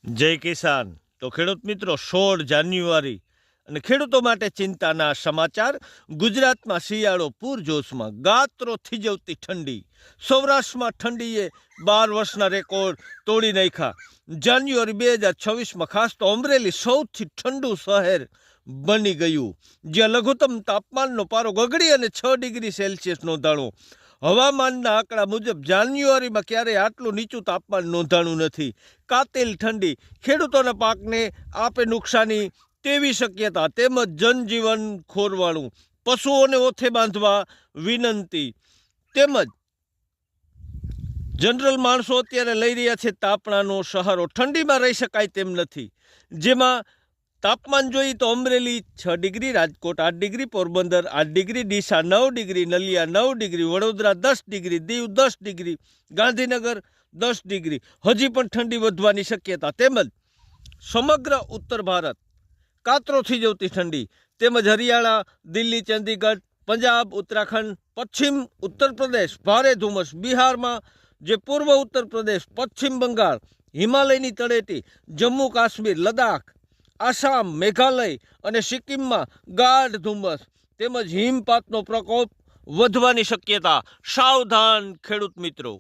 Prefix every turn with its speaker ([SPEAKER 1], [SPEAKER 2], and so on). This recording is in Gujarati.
[SPEAKER 1] જય કિસાન. તો ખેડૂત મિત્રો, 16 જાન્યુઆરી અને ખેડૂતો માટે ચિંતાના સમાચાર. ગુજરાતમાં શિયાળો પૂરજોશમાં, ગાત્રો થીજવતી ઠંડી. સૌરાષ્ટ્રમાં ઠંડીએ 12 વર્ષના રેકોર્ડ તોડી નાખ્યા. જાન્યુઆરી 2026માં ખાસ તો અમરેલી સૌથી ઠંડુ શહેર બની ગયું, જ્યાં લઘુત્તમ તાપમાનનો પારો ગગડી અને 6 ડિગ્રી સેલ્સિયસ નોંધાણો. હવામાનના આંકડા મુજબ જાન્યુઆરીમાં ક્યારેય આટલું નીચું તાપમાન નોંધાણું નથી. કાતિલ ઠંડી ખેડૂતોના પાકને આપે નુકસાની તેવી શક્યતા, તેમજ જનજીવન ખોરવાળું. પશુઓને ઓથે બાંધવા વિનંતી. તેમજ જનરલ માણસો અત્યારે લઈ રહ્યા છે તાપણાનો સહારો. ઠંડીમાં રહી શકાય તેમ નથી. જેમાં તાપમાન જોઈએ તો Amreli 6 degree, Rajkot 8 degree, Porbandar 8 degree, Deesa 9 degree, Naliya 9 degree, Vadodara 10 degree, Diu 10 degree, Gandhinagar 10 degree. હજી પણ ઠંડી વધવાની શક્યતા. તેમજ સમગ્ર ઉત્તર ભારત કાતરો થીજવતી ઠંડી. તેમજ હરિયાણા, દિલ્હી, ચંદીગઢ, પંજાબ, ઉત્તરાખંડ, પશ્ચિમ ઉત્તર પ્રદેશ ભારે ધુમ્મસ. બિહારમાં જે પૂર્વ ઉત્તર પ્રદેશ, પશ્ચિમ બંગાળ, હિમાલયની તળેટી, જમ્મુ કાશ્મીર, લદ્દાખ, આસામ, મેઘાલય અને સિક્કિમમાં ગાઢ ધુમ્મસ તેમજ હિમપાતનો પ્રકોપ વધવાની શક્યતા. સાવધાન ખેડૂત મિત્રો.